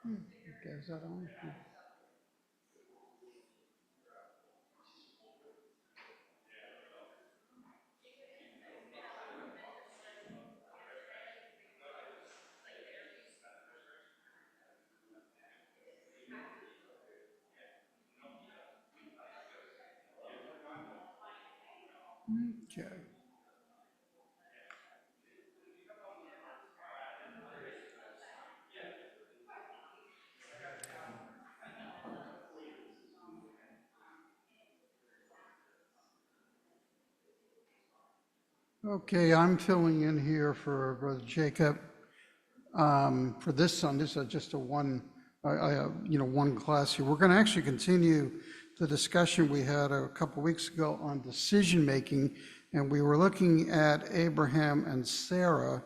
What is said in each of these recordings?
Okay, is that on? Okay. Okay, I'm filling in here for Brother Jacob for this Sunday, so just a one class here. We're going to actually continue the discussion we had a couple weeks ago on decision making, and we were looking at Abraham and Sarah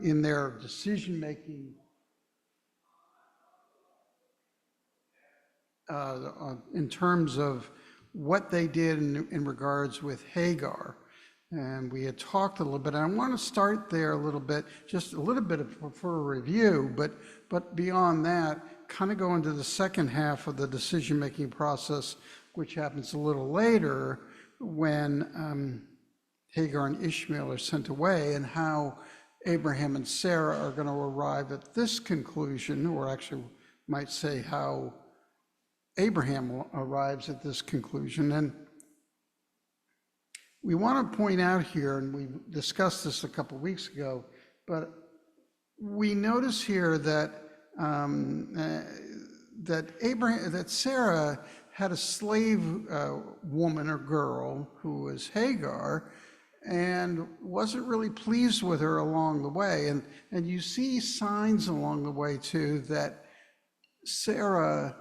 in their decision making in terms of what they did in regards with Hagar. And we had talked a little bit. I want to start there a little bit, just a little bit for a review, but beyond that, kind of go into the second half of the decision-making process, which happens a little later when Hagar and Ishmael are sent away, and how Abraham and Sarah are going to arrive at this conclusion, or actually might say how Abraham arrives at this conclusion. And we want to point out here, and we discussed this a couple weeks ago, but we notice here that that Sarah had a slave woman or girl who was Hagar, and wasn't really pleased with her along the way. And you see signs along the way too that Sarah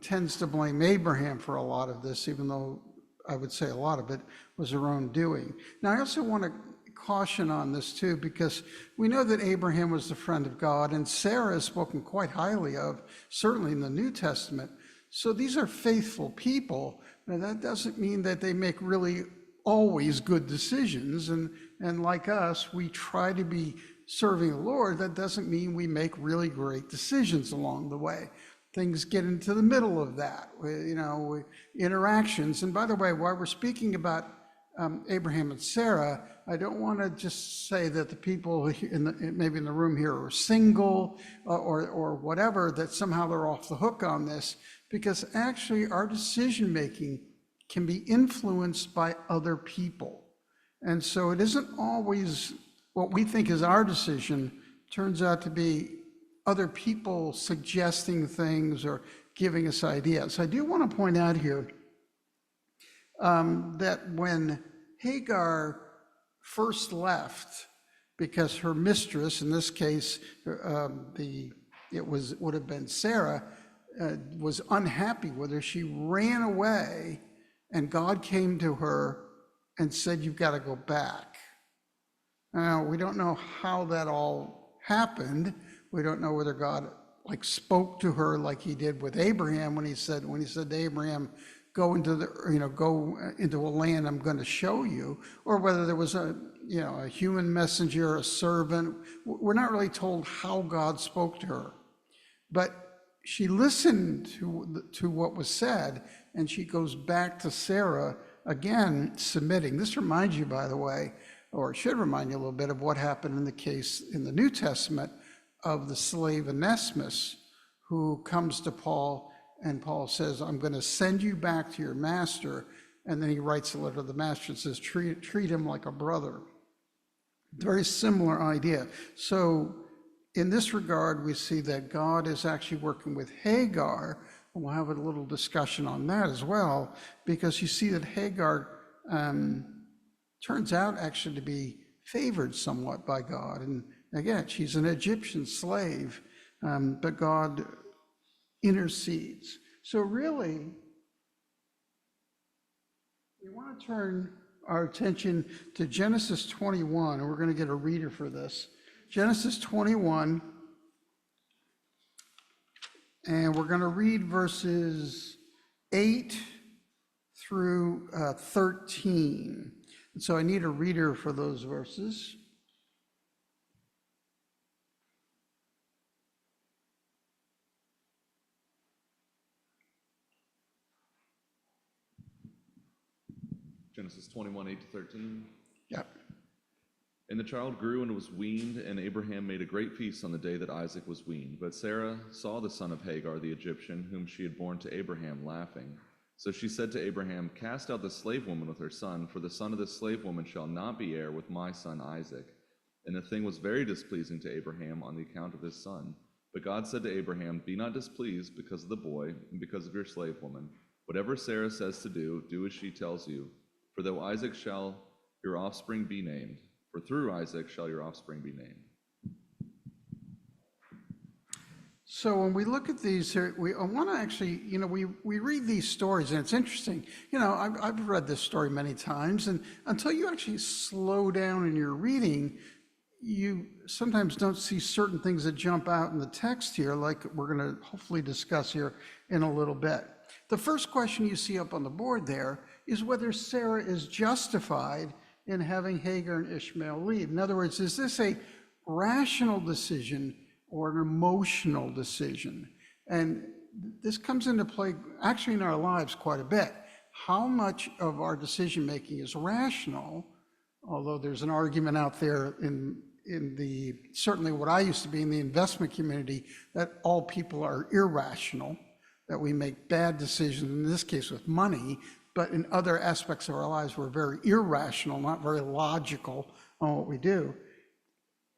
tends to blame Abraham for a lot of this, even though I would say a lot of it was her own doing. Now, I also want to caution on this too, because we know that Abraham was the friend of God, and Sarah is spoken quite highly of, certainly in the New Testament. So these are faithful people. Now, that doesn't mean that they make really always good decisions. And like us, we try to be serving the Lord. That doesn't mean we make really great decisions along the way. Things get into the middle of that, interactions. And by the way, while we're speaking about Abraham and Sarah, I don't want to just say that the people maybe in the room here are single or whatever, that somehow they're off the hook on this, because actually our decision making can be influenced by other people. And so it isn't always what we think is our decision turns out to be other people suggesting things or giving us ideas. I do want to point out here that when Hagar first left, because her mistress, in this case, would have been Sarah, was unhappy with her, she ran away, and God came to her and said, "You've got to go back." Now, we don't know how that all happened. We don't know whether God spoke to her like he did with Abraham when he said to Abraham, go into a land I'm going to show you, or whether there was a human messenger, a servant. We're not really told how God spoke to her, but she listened to what was said, and she goes back to Sarah again, submitting. This reminds you, by the way, or it should remind you a little bit of what happened in the case in the New Testament of the slave Onesimus, who comes to Paul, and Paul says, "I'm going to send you back to your master." And then he writes a letter to the master and says, treat him like a brother. Very similar idea. So in this regard, we see that God is actually working with Hagar, and we'll have a little discussion on that as well, because you see that Hagar turns out actually to be favored somewhat by God. And again, she's an Egyptian slave, but God intercedes. So really, we want to turn our attention to Genesis 21, and we're going to get a reader for this. Genesis 21, and we're going to read verses 8 through 13. And so I need a reader for those verses. Genesis 21, 8-13. Yep. And the child grew and was weaned, and Abraham made a great feast on the day that Isaac was weaned. But Sarah saw the son of Hagar, the Egyptian, whom she had borne to Abraham, laughing. So she said to Abraham, "Cast out the slave woman with her son, for the son of the slave woman shall not be heir with my son Isaac." And the thing was very displeasing to Abraham on the account of his son. But God said to Abraham, "Be not displeased because of the boy and because of your slave woman. Whatever Sarah says to do, do as she tells you. For though Isaac shall your offspring be named, for through Isaac shall your offspring be named." So when we look at these, I want to actually, we read these stories and it's interesting. I've read this story many times, and until you actually slow down in your reading, you sometimes don't see certain things that jump out in the text here, like we're going to hopefully discuss here in a little bit. The first question you see up on the board there is whether Sarah is justified in having Hagar and Ishmael leave. In other words, is this a rational decision or an emotional decision? And this comes into play actually in our lives quite a bit. How much of our decision making is rational, although there's an argument out there in the, certainly what I used to be in the investment community, that all people are irrational, that we make bad decisions, in this case with money, but in other aspects of our lives we're very irrational, not very logical on what we do.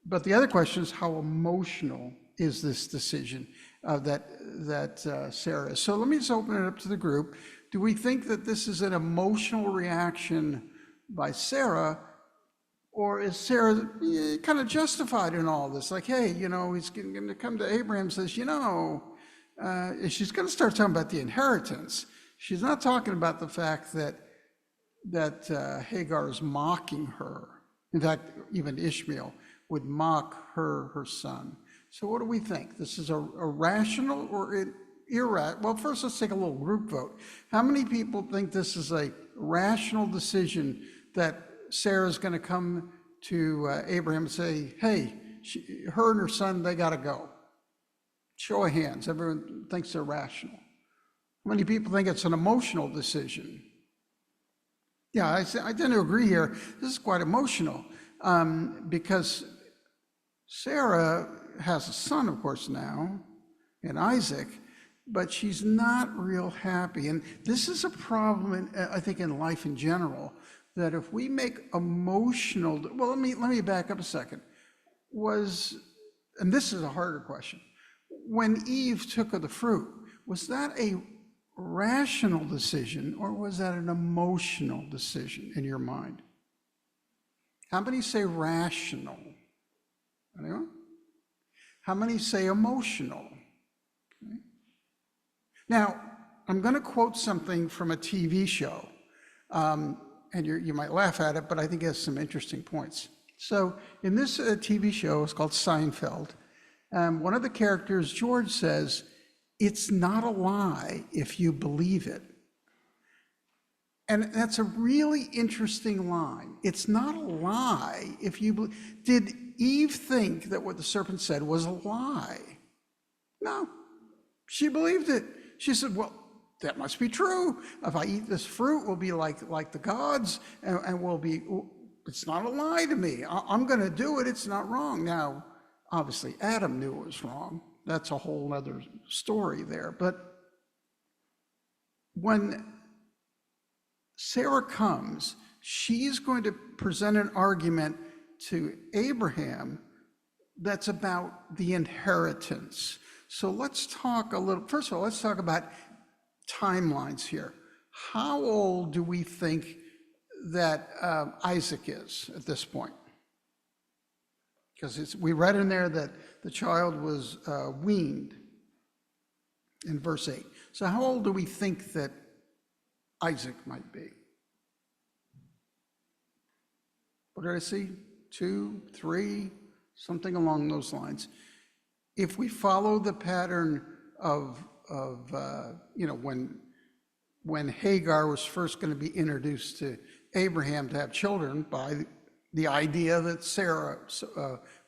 But the other question is, how emotional is this decision that Sarah is? So let me just open it up to the group. Do we think that this is an emotional reaction by Sarah, or is Sarah kind of justified in all this? Like, hey, he's going to come to Abraham and says, she's going to start talking about the inheritance. She's not talking about the fact that Hagar is mocking her. In fact, even Ishmael would mock her son. So what do we think? This is a rational or irrational? Well, first let's take a little group vote. How many people think this is a rational decision that Sarah's going to come to Abraham and say, hey, her and her son, they got to go? Show of hands. Everyone thinks they're rational. How many people think it's an emotional decision? Yeah, I tend to agree here. This is quite emotional because Sarah has a son, of course, now, and Isaac, but she's not real happy. And this is a problem, I think, in life in general, that if we make emotional, well, let me back up a second. And this is a harder question. When Eve took of the fruit, was that a rational decision or was that an emotional decision in your mind? How many say rational? Anyone? How many say emotional? Okay. Now, I'm going to quote something from a TV show, and you might laugh at it, but I think it has some interesting points. So in this TV show, it's called Seinfeld, one of the characters, George, says, "It's not a lie if you believe it." And that's a really interesting line. It's not a lie if you believe. Did Eve think that what the serpent said was a lie? No, she believed it. She said, well, that must be true. If I eat this fruit, we'll be like the gods, and we'll be, it's not a lie to me. I'm going to do it. It's not wrong. Now, obviously, Adam knew it was wrong. That's a whole other story there. But when Sarah comes, she's going to present an argument to Abraham that's about the inheritance. So let's talk a little, first of all, let's talk about timelines here. How old do we think that Isaac is at this point? Because we read in there that the child was weaned in verse 8. So how old do we think that Isaac might be? What did I see? 2, 3, something along those lines. If we follow the pattern of when Hagar was first going to be introduced to Abraham to have children by the idea that Sarah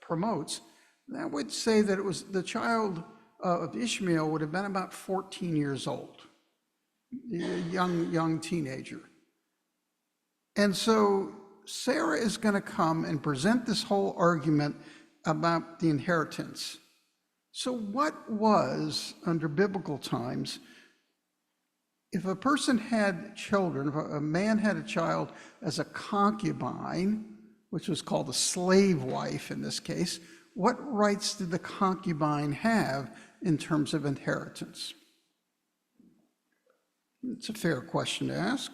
promotes, that would say that it was the child of Ishmael would have been about 14 years old, a young teenager. And so Sarah is going to come and present this whole argument about the inheritance. So what was, under biblical times, if a person had children, if a man had a child as a concubine, which was called a slave wife in this case, what rights did the concubine have in terms of inheritance? It's a fair question to ask.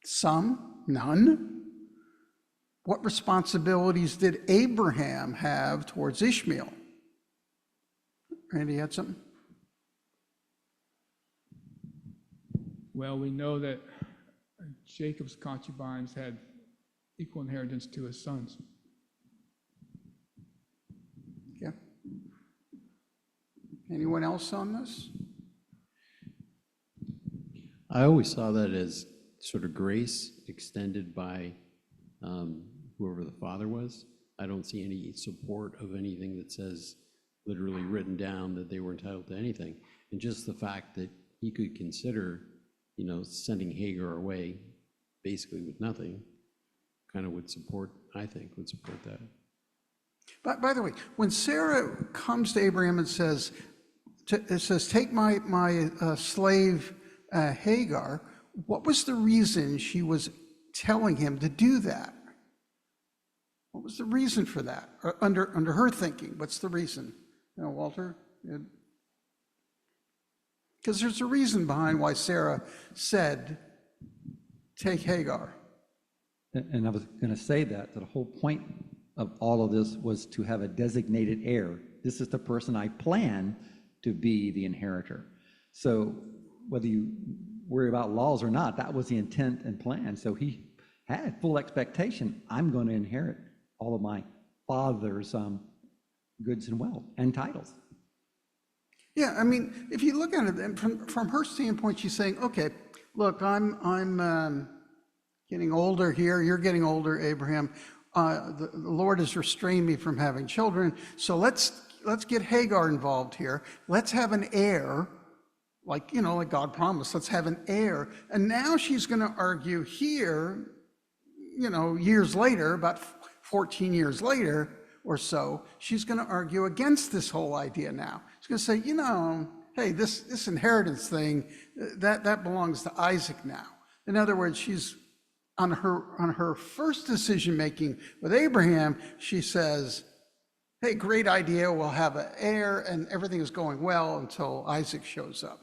Some, none. What responsibilities did Abraham have towards Ishmael? Randy, you had something? Well, we know that Jacob's concubines had equal inheritance to his sons. Yeah. Anyone else on this? I always saw that as sort of grace extended by whoever the father was. I don't see any support of anything that says, literally written down, that they were entitled to anything. And just the fact that he could consider, sending Hagar away basically with nothing, kind of would support that. But by the way, when Sarah comes to Abraham and says, take my slave Hagar, what was the reason she was telling him to do that? What was the reason for that? Under her thinking, what's the reason? Walter? Because there's a reason behind why Sarah said, take Hagar. And I was going to say that the whole point of all of this was to have a designated heir. This is the person I plan to be the inheritor. So whether you worry about laws or not, that was the intent and plan. So he had full expectation, I'm going to inherit all of my father's goods and wealth and titles. Yeah, I mean, if you look at it, and from her standpoint, she's saying, okay, look, I'm getting older here, you're getting older, Abraham. The Lord has restrained me from having children, so let's get Hagar involved here. Let's have an heir, like God promised, let's have an heir. And now she's going to argue here, years later, about 14 years later or so, she's going to argue against this whole idea now. She's going to say, hey, this inheritance thing, that belongs to Isaac now. In other words, she's on her first decision making with Abraham, she says, hey, great idea, we'll have an heir, and everything is going well until Isaac shows up.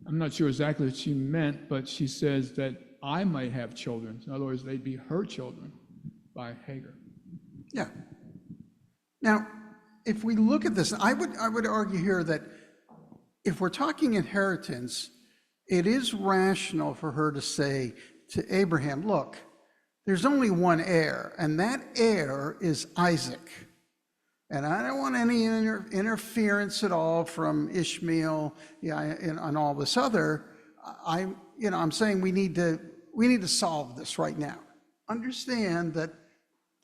I'm not sure exactly what she meant, but she says that I might have children. In other words, they'd be her children by Hagar. Yeah. Now, if we look at this, I would argue here that if we're talking inheritance, it is rational for her to say to Abraham, look, there's only one heir, and that heir is Isaac. And I don't want any interference at all from Ishmael and all this other. I'm saying we need to solve this right now. Understand that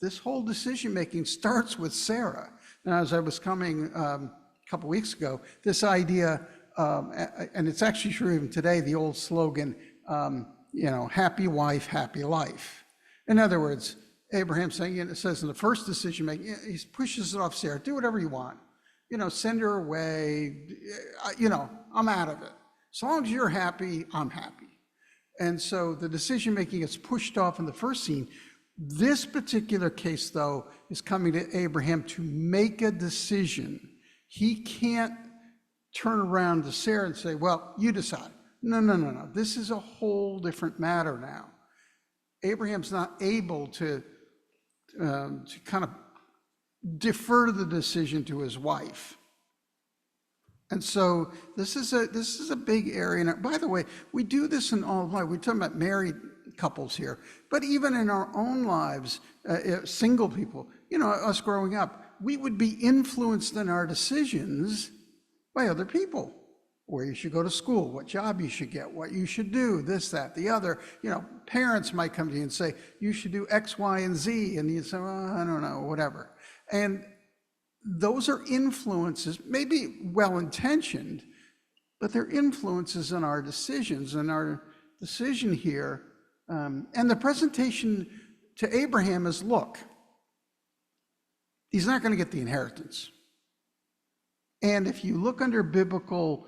this whole decision-making starts with Sarah. Now, as I was coming a couple weeks ago, this idea, and it's actually true even today, the old slogan, happy wife, happy life. In other words, Abraham saying, it says in the first decision-making, he pushes it off Sarah, do whatever you want. Send her away, I'm out of it. As long as you're happy, I'm happy. And so the decision-making is pushed off in the first scene. This particular case, though, is coming to Abraham to make a decision. He can't turn around to Sarah and say, well, you decide. No. This is a whole different matter now. Abraham's not able to kind of defer the decision to his wife. And so this is a big area. And by the way, we do this in all life. We're talking about married couples here, but even in our own lives, single people, us growing up, we would be influenced in our decisions by other people. Where you should go to school, what job you should get, what you should do, this, that, the other. Parents might come to you and say, you should do X, Y, and Z. And you say, well, I don't know, whatever. And those are influences, maybe well-intentioned, but they're influences in our decisions, and our decision here. And the presentation to Abraham is, look, he's not going to get the inheritance. And if you look under biblical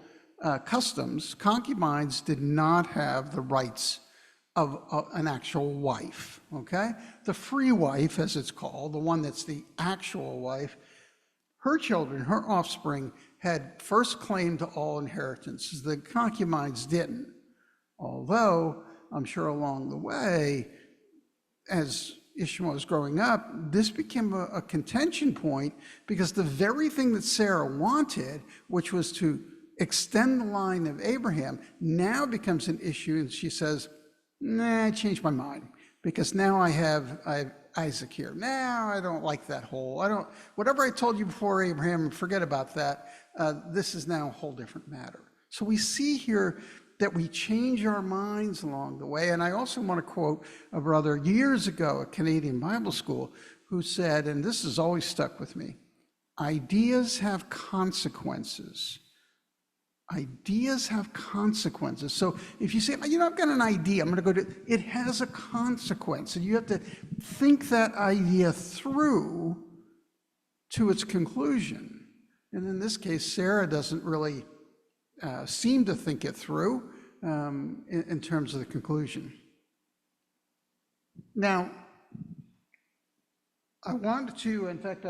customs, concubines did not have the rights of an actual wife, okay? The free wife, as it's called, the one that's the actual wife, her children, her offspring, had first claim to all inheritances. The concubines didn't. Although, I'm sure along the way, as Ishmael was growing up, this became a contention point, because the very thing that Sarah wanted, which was to extend the line of Abraham, now becomes an issue, and she says, nah, I changed my mind, because now I have Isaac here. Now I don't like that whatever I told you before, Abraham, forget about that. This is now a whole different matter. So we see here that we change our minds along the way. And I also want to quote a brother years ago at Canadian Bible School who said, and this has always stuck with me, ideas have consequences. Ideas have consequences. So if you say, I've got an idea, I'm going to go to, it has a consequence. And you have to think that idea through to its conclusion. And in this case, Sarah doesn't really seem to think it through in terms of the conclusion. Now, I wanted to, in fact,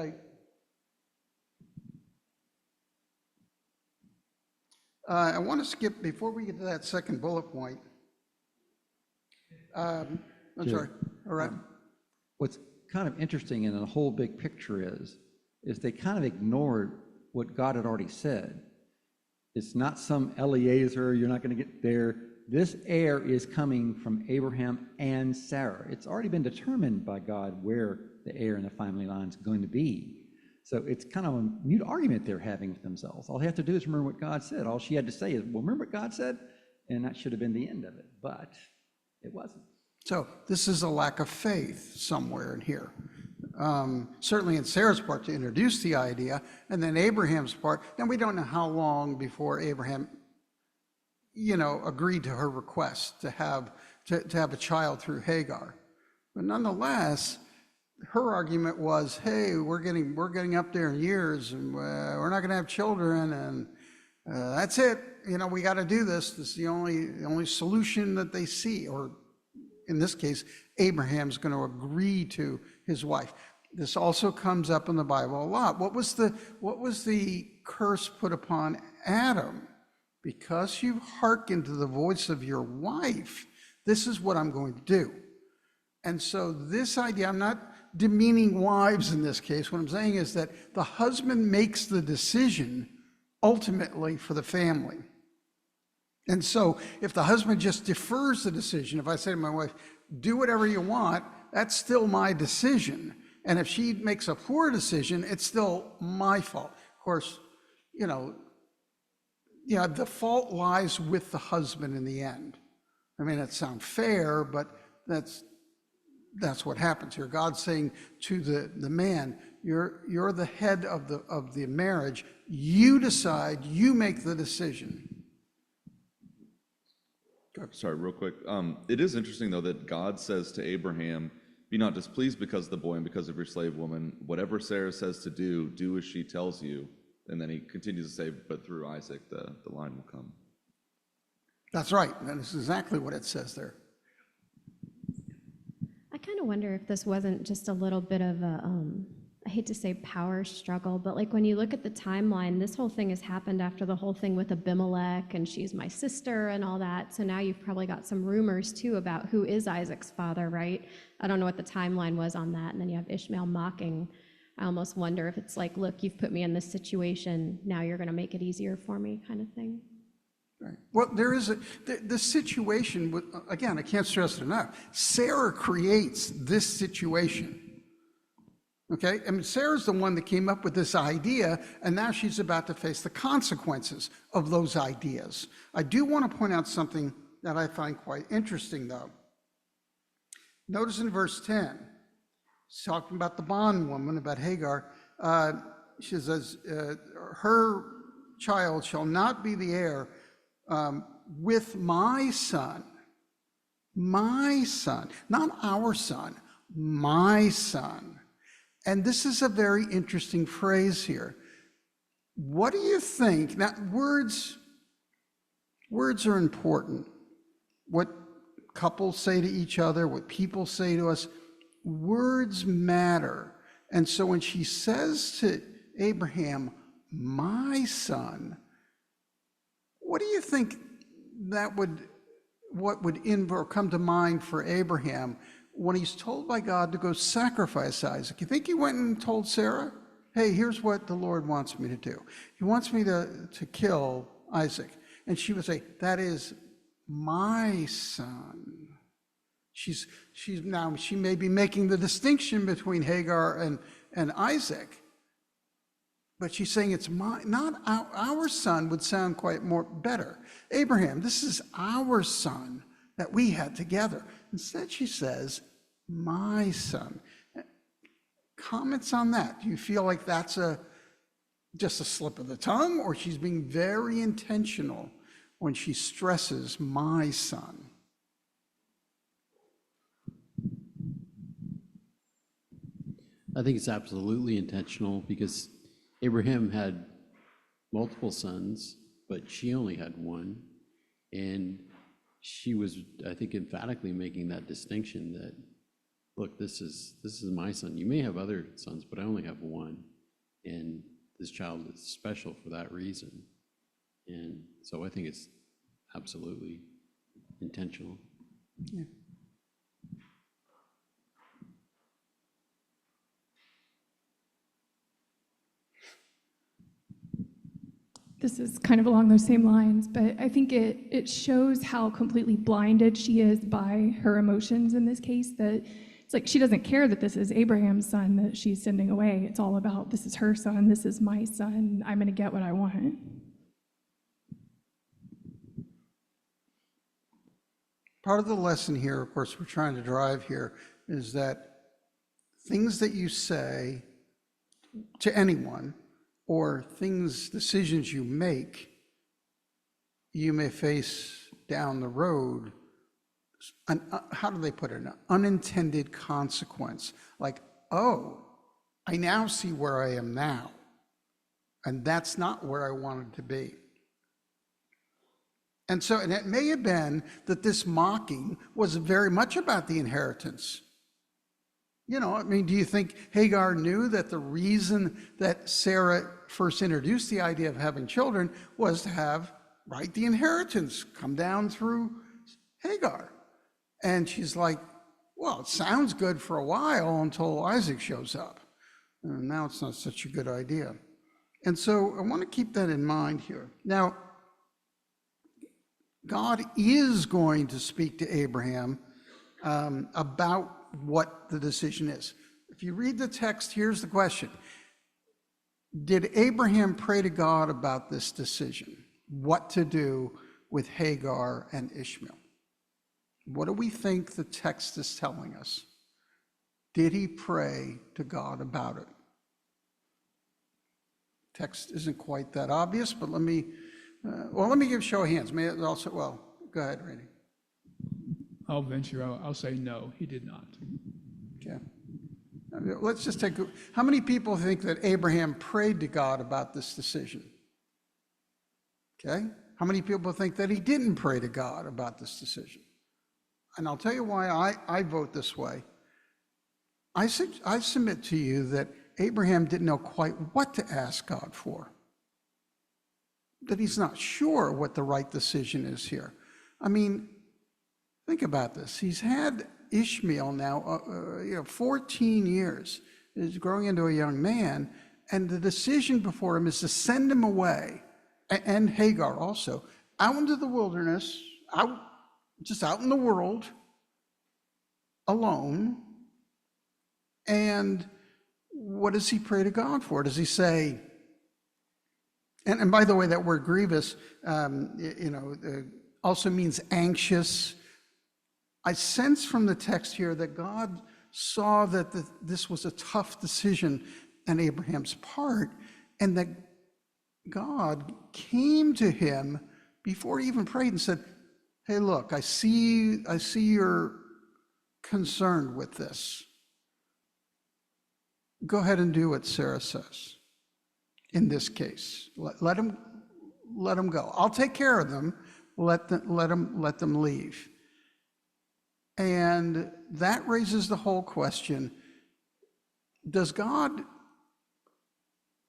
I want to skip, before we get to that second bullet point. I'm sorry. All right. What's kind of interesting in the whole big picture is they kind of ignored what God had already said. It's not some Eliezer, you're not going to get there. This heir is coming from Abraham and Sarah. It's already been determined by God where the heir in the family line is going to be. So it's kind of a mute argument they're having with themselves. All they have to do is remember what God said. All she had to say is, well, remember what God said? And that should have been the end of it, but it wasn't. So this is a lack of faith somewhere in here. Certainly in Sarah's part to introduce the idea, and then Abraham's part. And we don't know how long before Abraham, agreed to her request to have a child through Hagar. But nonetheless, her argument was, hey, we're getting up there in years, and we're not going to have children, and that's it. We got to do this. This is the only solution that they see. Or in this case, Abraham's going to agree to his wife. This also comes up in the Bible a lot. What was the curse put upon Adam? Because you've hearkened to the voice of your wife, this is what I'm going to do. And so this idea, I'm not demeaning wives in this case. What I'm saying is that the husband makes the decision ultimately for the family. And so if the husband just defers the decision, if I say to my wife, do whatever you want, that's still my decision. And if she makes a poor decision, it's still my fault. Of course, the fault lies with the husband in the end. I mean, that sounds fair, but that's what happens here. God's saying to the man, you're the head of the marriage. You decide, you make the decision. Sorry, real quick. It is interesting, though, that God says to Abraham, be not displeased because of the boy and because of your slave woman. Whatever Sarah says to do as she tells you. And then he continues to say, but through Isaac, the line will come. That's right. That is exactly what it says there. I kind of wonder if this wasn't just a little bit of a, I hate to say power struggle, but like when you look at the timeline, this whole thing has happened after the whole thing with Abimelech and she's my sister and all that. So now you've probably got some rumors too about who is Isaac's father, right? I don't know what the timeline was on that. And then you have Ishmael mocking. I almost wonder if it's like, look, you've put me in this situation. Now you're going to make it easier for me kind of thing. Right. Well, there is the situation with, again, I can't stress it enough. Sarah creates this situation. Okay, I mean, Sarah's the one that came up with this idea, and now she's about to face the consequences of those ideas. I do want to point out something that I find quite interesting, though. Notice in verse 10, it's talking about the bondwoman, about Hagar. She says, her child shall not be the heir, with my son, not our son, my son. And this is a very interesting phrase here. What do you think? Now, words are important. What couples say to each other, what people say to us, words matter. And so when she says to Abraham, my son, what do you think what would come to mind for Abraham when he's told by God to go sacrifice Isaac? You think he went and told Sarah, hey, here's what the Lord wants me to do. He wants me to kill Isaac. And she would say, that is my son. She may be making the distinction between Hagar and Isaac, but she's saying it's not our son would sound quite more better. Abraham, this is our son that we had together. Instead, she says, my son. Comments on that? Do you feel like that's just a slip of the tongue, or she's being very intentional when she stresses my son? I think it's absolutely intentional because Abraham had multiple sons, but she only had one. And she was, I think, emphatically making that distinction that, look, this is my son. You may have other sons, but I only have one. And this child is special for that reason. And so I think it's absolutely intentional. Yeah. This is kind of along those same lines, but I think it shows how completely blinded she is by her emotions in this case, that it's like she doesn't care that this is Abraham's son that she's sending away. It's all about, this is her son, this is my son, I'm going to get what I want. Part of the lesson here, of course, we're trying to drive here, is that things that you say to anyone, or decisions you make, you may face down the road, how do they put it? An unintended consequence. Like, oh, I now see where I am now, and that's not where I wanted to be. And it may have been that this mocking was very much about the inheritance. You know, I mean, do you think Hagar knew that the reason that Sarah first introduced the idea of having children was to have, right, the inheritance come down through Hagar? And she's like, well, it sounds good for a while until Isaac shows up. And now it's not such a good idea. And so I want to keep that in mind here. Now, God is going to speak to Abraham about what the decision is. If you read the text, here's the question. Did Abraham pray to God about this decision? What to do with Hagar and Ishmael? What do we think the text is telling us? Did he pray to God about it? Text isn't quite that obvious, but let me give show of hands. May it also, go ahead, Randy. I'll venture out. I'll say no, he did not. Okay. Let's just how many people think that Abraham prayed to God about this decision? Okay. How many people think that he didn't pray to God about this decision? And I'll tell you why I vote this way. I submit to you that Abraham didn't know quite what to ask God for. That he's not sure what the right decision is here. I mean, think about this. He's had Ishmael now, 14 years. He's growing into a young man, and the decision before him is to send him away, and Hagar also, out into the wilderness, just out in the world, alone. And what does he pray to God for? Does he say, and by the way, that word grievous, also means anxious. I sense from the text here that God saw that this was a tough decision on Abraham's part, and that God came to him before he even prayed and said, hey, look, I see you're concerned with this. Go ahead and do what Sarah says. In this case, let them go. I'll take care of them. Let them leave. And that raises the whole question: does God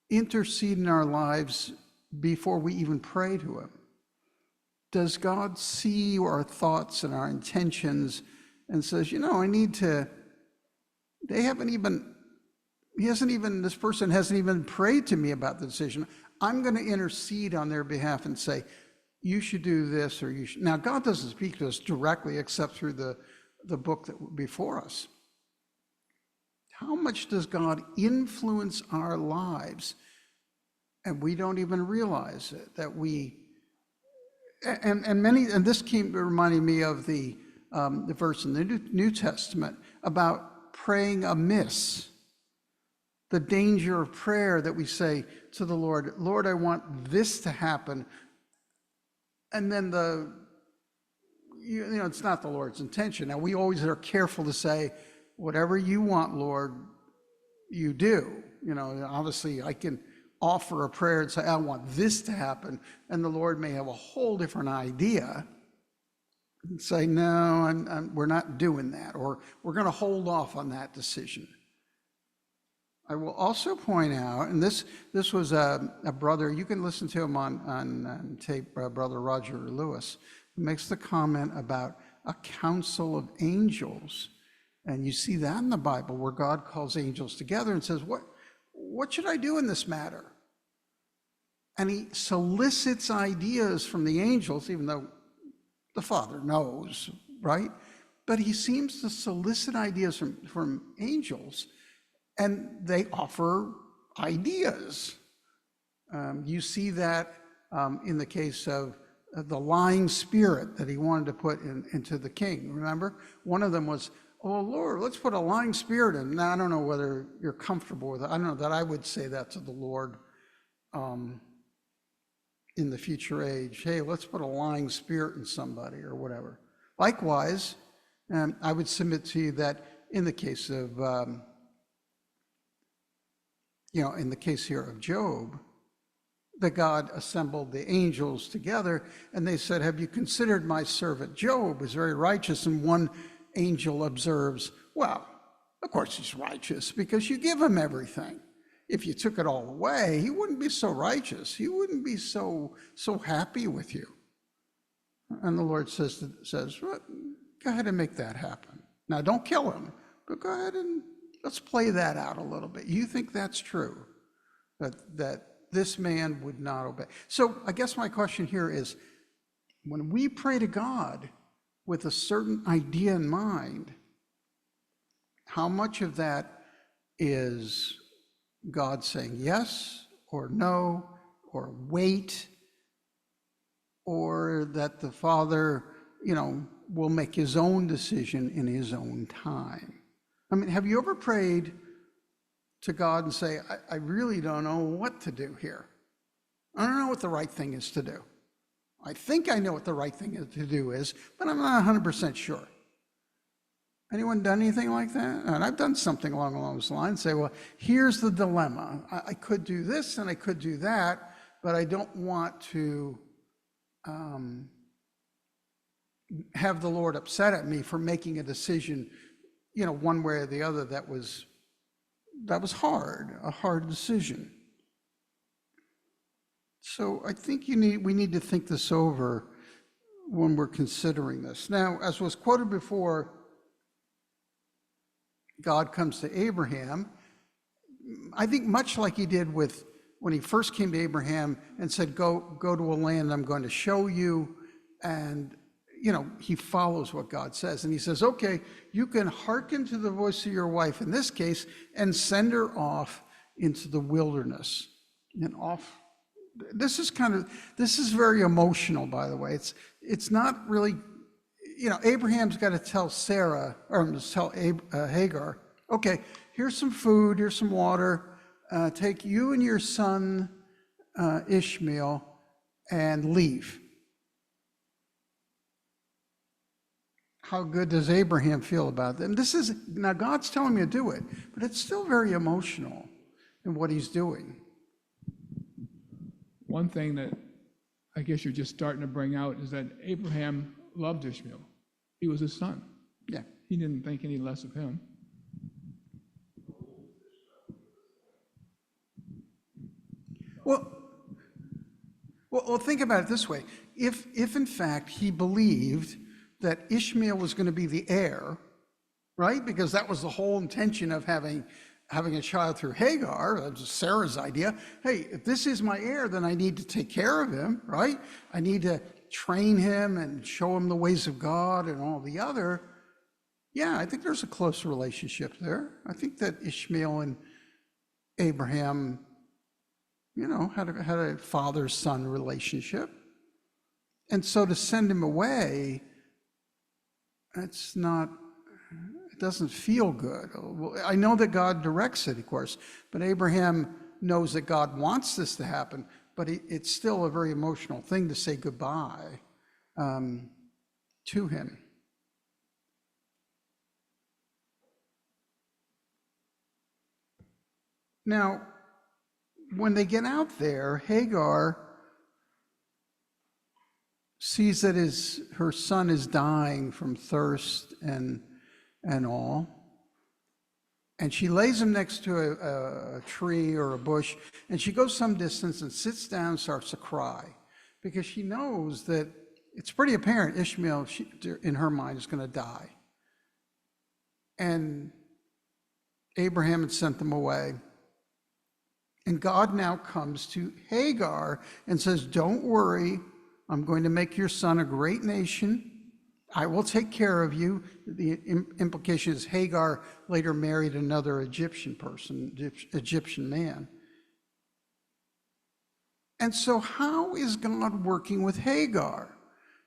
intercede in our lives before we even pray to him? Does God see our thoughts and our intentions and says, I need to, this person hasn't even prayed to me about the decision. I'm going to intercede on their behalf and say, you should do this, or you should. Now, God doesn't speak to us directly except through the book that before us. How much does God influence our lives and we don't even realize it, that we, and this came reminding me of the verse in the New Testament about praying amiss, the danger of prayer that we say to the Lord, Lord, I want this to happen. And then it's not the Lord's intention. Now, we always are careful to say, whatever you want, Lord, you do. Obviously I can offer a prayer and say, I want this to happen. And the Lord may have a whole different idea and say, no, we're not doing that, or we're going to hold off on that decision. I will also point out, and this was a brother, you can listen to him on tape, Brother Roger Lewis, who makes the comment about a council of angels. And you see that in the Bible where God calls angels together and says, what should I do in this matter? And he solicits ideas from the angels, even though the Father knows, right? But he seems to solicit ideas from angels, and they offer ideas. You see that in the case of the lying spirit that he wanted to put into the king. Remember? One of them was, oh, Lord, let's put a lying spirit in. Now, I don't know whether you're comfortable with it. I don't know that I would say that to the Lord in the future age. Hey, let's put a lying spirit in somebody or whatever. Likewise, I would submit to you that in the case of, in the case here of Job, that God assembled the angels together and they said, have you considered my servant Job is very righteous? And one angel observes, well, of course he's righteous because you give him everything. If you took it all away, he wouldn't be so righteous. He wouldn't be so happy with you. And the Lord says, well, go ahead and make that happen. Now, don't kill him, but go ahead and let's play that out a little bit. You think that's true, that this man would not obey. So I guess my question here is, when we pray to God with a certain idea in mind, how much of that is God saying yes or no or wait, or that the Father, will make his own decision in his own time? I mean, have you ever prayed to God and say, I really don't know what to do here. I don't know what the right thing is to do. I think I know what the right thing to do is, but I'm not 100% sure. Anyone done anything like that? And I've done something along those lines. Say, well, here's the dilemma. I could do this and I could do that, but I don't want to have the Lord upset at me for making a decision, one way or the other that was hard, a hard decision. So I think we need to think this over when we're considering this. Now, as was quoted before, God comes to Abraham, I think much like he did when he first came to Abraham and said, go to a land I'm going to show you. And, he follows what God says. And he says, okay, you can hearken to the voice of your wife in this case and send her off into the wilderness. And off. This is very emotional, by the way. It's not really, Abraham's got to tell Sarah, or tell Hagar, okay, here's some food, here's some water, take you and your son Ishmael and leave. how good does Abraham feel about them? This is, now God's telling me to do it, but it's still very emotional in what he's doing. One thing that I guess you're just starting to bring out is that Abraham loved Ishmael. He was his son. Yeah. He didn't think any less of him. Well, think about it this way. If in fact he believed that Ishmael was going to be the heir, right? Because that was the whole intention of having a child through Hagar. That was Sarah's idea. Hey, if this is my heir, then I need to take care of him, right? I need to train him and show him the ways of God and all the other. Yeah, I think there's a close relationship there. I think that Ishmael and Abraham, had a father-son relationship. And so to send him away, it doesn't feel good. Well, I know that God directs it, of course, but Abraham knows that God wants this to happen, but it's still a very emotional thing to say goodbye to him. Now, when they get out there, Hagar sees that her son is dying from thirst and all. And she lays him next to a tree or a bush, and she goes some distance and sits down and starts to cry because she knows that it's pretty apparent Ishmael, in her mind, is going to die. And Abraham had sent them away. And God now comes to Hagar and says, don't worry, I'm going to make your son a great nation. I will take care of you. The implication is Hagar later married another Egyptian man. And so how is God working with Hagar?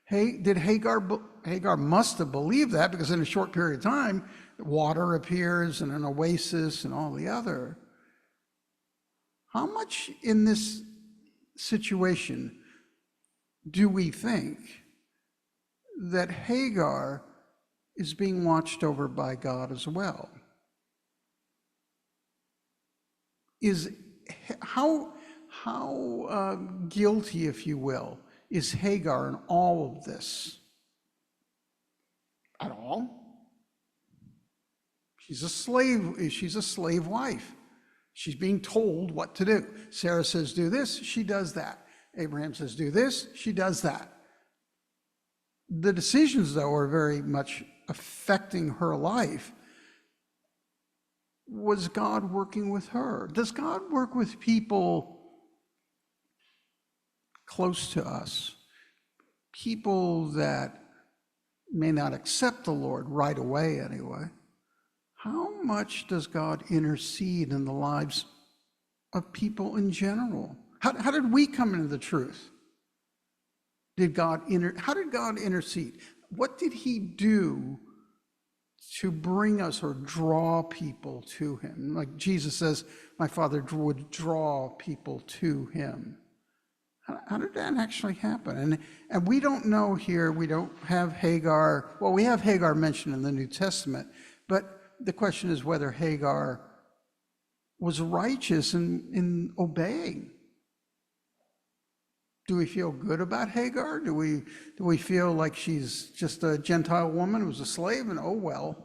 Hagar must have believed that, because in a short period of time, water appears and an oasis and all the other. How much in this situation do we think that Hagar is being watched over by God as well? How guilty, if you will, is Hagar in all of this? At all? She's a slave wife. She's being told what to do. Sarah says, do this, she does that. Abraham says, do this, she does that. The decisions, though, are very much affecting her life. Was God working with her? Does God work with people close to us? People that may not accept the Lord right away anyway. How much does God intercede in the lives of people in general? How did we come into the truth? How did God intercede? What did he do to bring us or draw people to him? Like Jesus says, my Father would draw people to him. How did that actually happen? And we don't know here, we don't have Hagar. Well, we have Hagar mentioned in the New Testament, but the question is whether Hagar was righteous in obeying. Do we feel good about Hagar? Do we feel like she's just a Gentile woman who was a slave and, oh, well,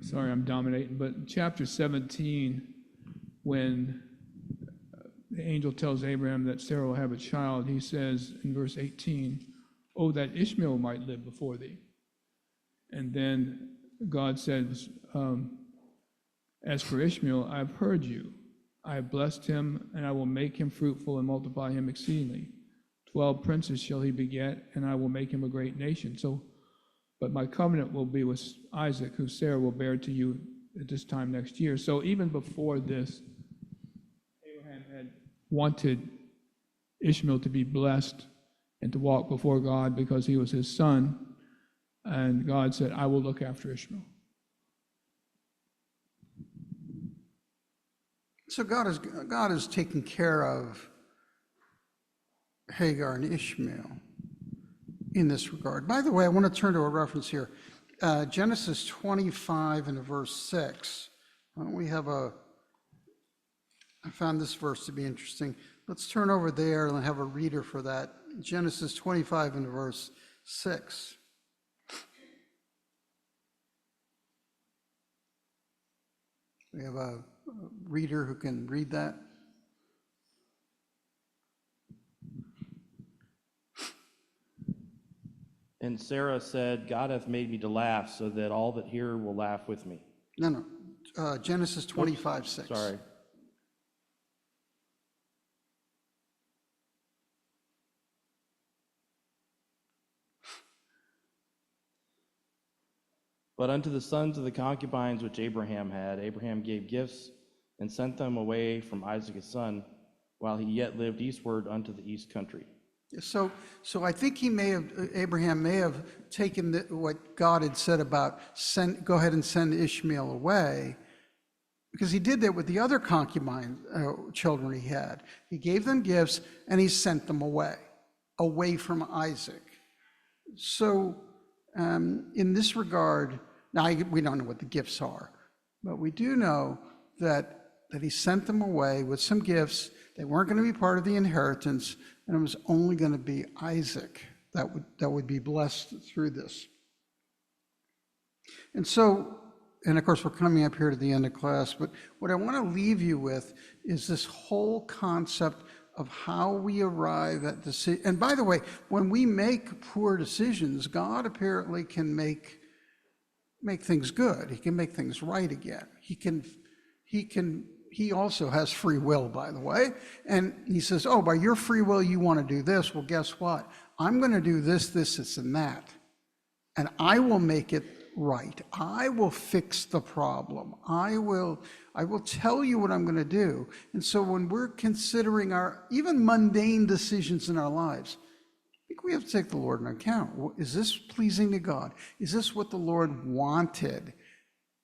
Sorry, I'm dominating, but in chapter 17, when the angel tells Abraham that Sarah will have a child, he says in verse 18, oh, that Ishmael might live before thee. And then God says, as for Ishmael, I have heard you. I have blessed him, and I will make him fruitful and multiply him exceedingly. 12 princes shall he beget, and I will make him a great nation. But my covenant will be with Isaac, who Sarah will bear to you at this time next year. So even before this, Abraham had wanted Ishmael to be blessed and to walk before God because he was his son. And God said, I will look after Ishmael. So God is taking care of Hagar and Ishmael in this regard. By the way, I want to turn to a reference here. Genesis 25 and verse 6. Why don't we have I found this verse to be interesting. Let's turn over there and have a reader for that. Genesis 25 and verse 6. We have a reader who can read that. And Sarah said, God hath made me to laugh, so that all that hear will laugh with me. No. Genesis 25, 6. Sorry. But unto the sons of the concubines which Abraham had, Abraham gave gifts and sent them away from Isaac his son, while he yet lived eastward unto the east country. So I think Abraham may have taken what God had said about go ahead and send Ishmael away, because he did that with the other concubine children he had. He gave them gifts and he sent them away from Isaac. So in this regard, now we don't know what the gifts are, but we do know that he sent them away with some gifts. They weren't going to be part of the inheritance, and it was only going to be Isaac that would be blessed through this. And so, and of course, we're coming up here to the end of class, but what I want to leave you with is this whole concept of how we arrive at decision. And by the way, when we make poor decisions, God apparently can make things good. He can make things right again. He also has free will, by the way. And he says, oh, by your free will, you want to do this. Well, guess what? I'm going to do this, and that. And I will make it right. I will fix the problem. I will tell you what I'm going to do. And so when we're considering our even mundane decisions in our lives, I think we have to take the Lord into account. Is this pleasing to God? Is this what the Lord wanted?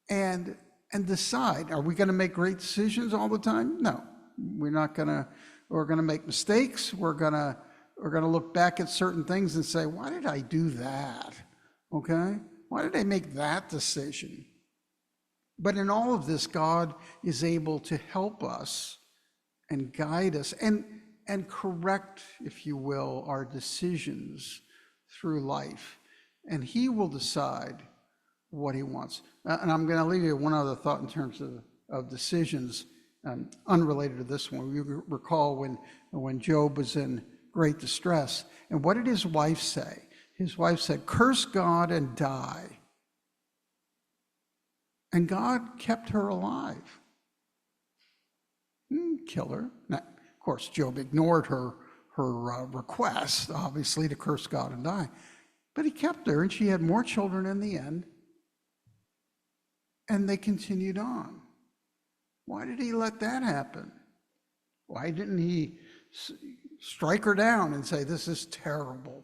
And decide, are we going to make great decisions all the time? No, we're not going to. We're going to make mistakes. We're going to look back at certain things and say, why did I do that? Okay? Why did I make that decision? But in all of this, God is able to help us and guide us and correct, if you will, our decisions through life. And he will decide what he wants. And I'm going to leave you one other thought in terms of decisions, unrelated to this one. You recall when Job was in great distress, and what did his wife say? His wife said, curse God and die. And God kept her alive. Kill her. Now, of course, Job ignored her request, obviously, to curse God and die. But he kept her, and she had more children in the end. And they continued on. Why did he let that happen? Why didn't he strike her down and say, this is terrible,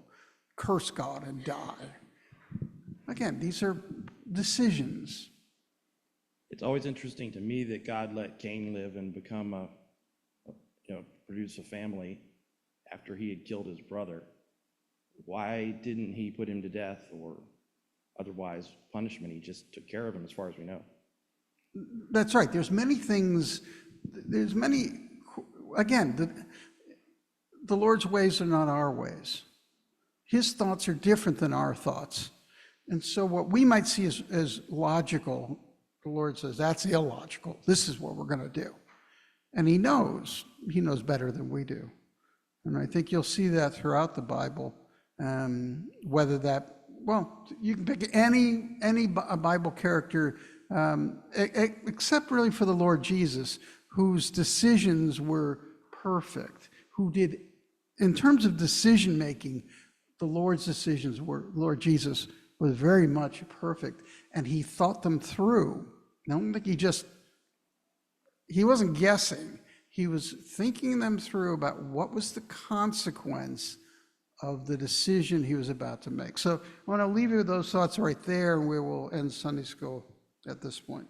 curse God and die? Again, these are decisions. It's always interesting to me that God let Cain live and become produce a family after he had killed his brother. Why didn't he put him to death or otherwise punishment? He just took care of him, as far as we know. That's right. There's many things, again, the Lord's ways are not our ways. His thoughts are different than our thoughts. And so what we might see as logical, the Lord says, that's illogical. This is what we're going to do. And he knows better than we do. And I think you'll see that throughout the Bible, whether that, well, you can pick any Bible character, except really for the Lord Jesus, whose decisions were perfect, who did, in terms of decision making, the Lord Jesus was very much perfect, and he thought them through. I don't think he wasn't guessing. He was thinking them through about what was the consequence of the decision he was about to make. So I want to leave you with those thoughts right there, and we will end Sunday school at this point.